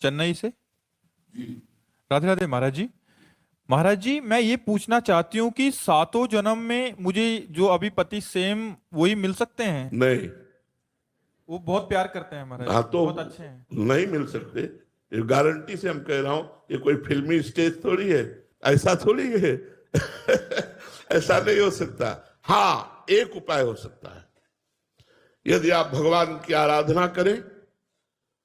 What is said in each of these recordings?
चेन्नई से। राधे राधे महाराज जी। महाराज जी, मैं ये पूछना चाहती हूँ कि सातों जन्म में मुझे जो अभी पति सेम वही मिल सकते हैं? नहीं, वो बहुत प्यार करते हैं महाराज हाँ जी, तो बहुत अच्छे हैं। नहीं मिल सकते। ये गारंटी से हम कह रहा हूं, ये कोई फिल्मी स्टेज थोड़ी है, ऐसा थोड़ी है। ऐसा नहीं हो सकता। हाँ, एक उपाय हो सकता है। यदि आप भगवान की आराधना करें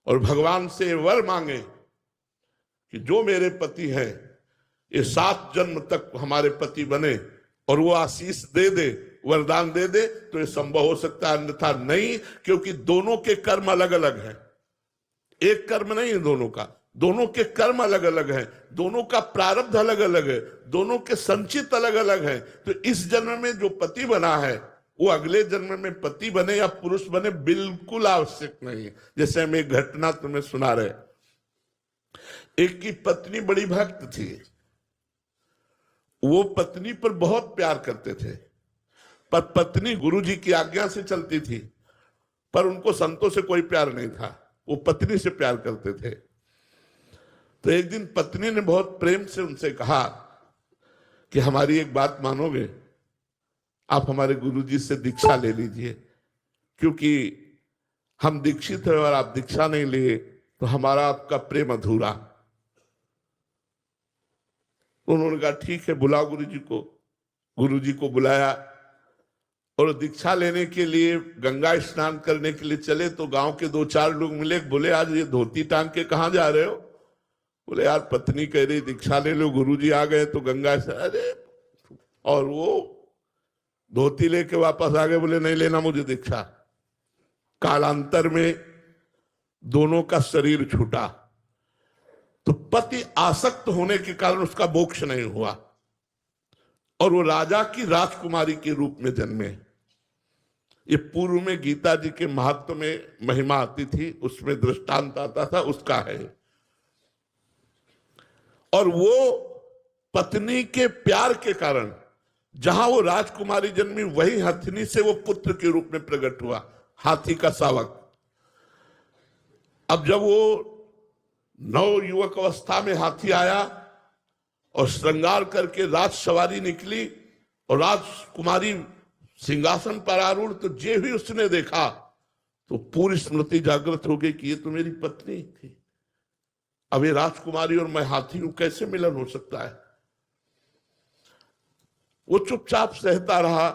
और भगवान से वर मांगे कि जो मेरे पति हैं ये 7 जन्म तक हमारे पति बने, और वो आशीष दे दे, वरदान दे दे, तो ये संभव हो सकता है, अन्यथा नहीं। क्योंकि दोनों के कर्म अलग अलग हैं, एक कर्म नहीं है दोनों का। दोनों के कर्म अलग अलग हैं, दोनों का प्रारब्ध अलग अलग है, दोनों के संचित अलग अलग हैं। तो इस जन्म में जो पति बना है वो अगले जन्म में पति बने या पुरुष बने बिल्कुल आवश्यक नहीं है। जैसे हम एक घटना तुम्हें सुना रहे, एक की पत्नी बड़ी भक्त थी, वो पत्नी पर बहुत प्यार करते थे, पर पत्नी गुरुजी की आज्ञा से चलती थी, पर उनको संतों से कोई प्यार नहीं था, वो पत्नी से प्यार करते थे। तो एक दिन पत्नी ने बहुत प्रेम से उनसे कहा कि हमारी एक बात मानोगे, आप हमारे गुरुजी से दीक्षा ले लीजिए, क्योंकि हम दीक्षित हैं और आप दीक्षा नहीं लिए तो हमारा आपका प्रेम अधूरा। उन्होंने कहा ठीक है, बुलाओ गुरुजी को। गुरुजी को बुलाया और दीक्षा लेने के लिए गंगा स्नान करने के लिए चले, तो गांव के 2-4 लोग मिले, बोले आज ये धोती टांग के कहां जा रहे हो? बोले यार पत्नी कह रही दीक्षा ले लो, गुरुजी आ गए तो गंगा स्नान। अरे, और वो धोती लेके वापस आ गए, बोले नहीं लेना मुझे दीक्षा। कालांतर में दोनों का शरीर छूटा, तो पति आसक्त होने के कारण उसका मोक्ष नहीं हुआ, और वो राजा की राजकुमारी के रूप में जन्मे। ये पूर्व में गीता जी के महत्व में महिमा आती थी, उसमें दृष्टांत आता था, उसका है। और वो पत्नी के प्यार के कारण जहां वो राजकुमारी जन्मी, वही हथिनी से वो पुत्र के रूप में प्रकट हुआ, हाथी का शावक। अब जब वो नव युवक अवस्था में हाथी आया और श्रृंगार करके राज सवारी निकली और राजकुमारी सिंहासन पर आरूढ़, तो जे भी उसने देखा तो पूरी स्मृति जागृत हो गई कि ये तो मेरी पत्नी थी। अब ये राजकुमारी और मैं हाथी हूं, कैसे मिलन हो सकता है? वो चुपचाप सहता रहा,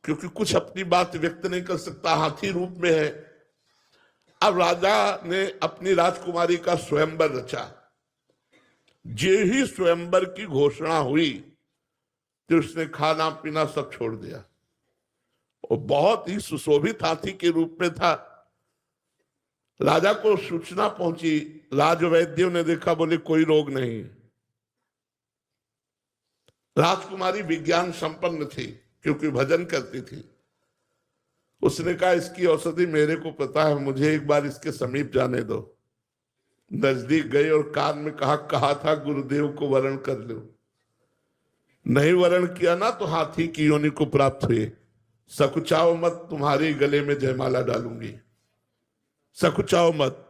क्योंकि कुछ अपनी बात व्यक्त नहीं कर सकता, हाथी रूप में है। अब राजा ने अपनी राजकुमारी का स्वयंवर रचा। जे ही स्वयंवर की घोषणा हुई तो उसने खाना पीना सब छोड़ दिया, और बहुत ही सुशोभित हाथी के रूप में था। राजा को सूचना पहुंची, राजवैद्यों ने देखा, बोले कोई रोग नहीं। राजकुमारी विज्ञान संपन्न थी क्योंकि भजन करती थी। उसने कहा इसकी औषधि मेरे को पता है, मुझे एक बार इसके समीप जाने दो। नजदीक गए और कान में कहा था गुरुदेव को वरण कर लो। नहीं वरण किया ना तो हाथी की योनि को प्राप्त हुए। सकुचाओ मत, तुम्हारे गले में जयमाला डालूंगी। सकुचाओ मत,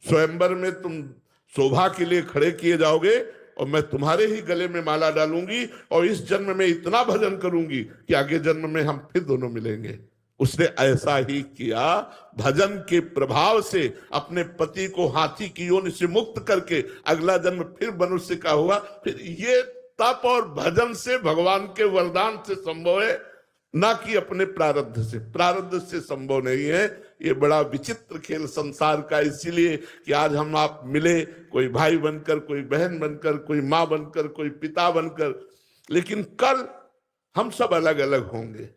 स्वयंवर में तुम शोभा के लिए खड़े किए जाओगे और मैं तुम्हारे ही गले में माला डालूंगी, और इस जन्म में इतना भजन करूंगी कि आगे जन्म में हम फिर दोनों मिलेंगे। उसने ऐसा ही किया, भजन के प्रभाव से अपने पति को हाथी की योनि से मुक्त करके अगला जन्म फिर मनुष्य का हुआ। फिर ये तप और भजन से, भगवान के वरदान से संभव है, ना कि अपने प्रारब्ध से। प्रारब्ध से संभव नहीं है। ये बड़ा विचित्र खेल संसार का, इसीलिए कि आज हम आप मिले, कोई भाई बनकर, कोई बहन बनकर, कोई माँ बनकर, कोई पिता बनकर, लेकिन कल हम सब अलग अलग होंगे।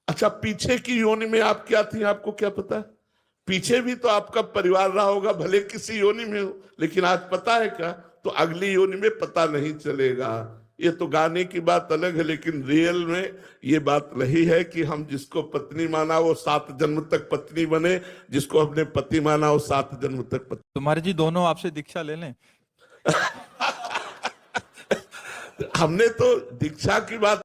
अच्छा, पीछे की योनि में आप क्या थी, आपको क्या पता? पीछे भी तो आपका परिवार रहा होगा, भले किसी योनि में हो, लेकिन आज पता है क्या? तो अगली योनि में पता नहीं चलेगा। ये तो गाने की बात अलग है, लेकिन रियल में ये बात रही है कि हम जिसको पत्नी माना वो 7 जन्म तक पत्नी बने, जिसको हमने पति माना वो 7 जन्म तक पत्नी। तुम्हारे जी दोनों आपसे दीक्षा ले लें। हमने तो दीक्षा की बात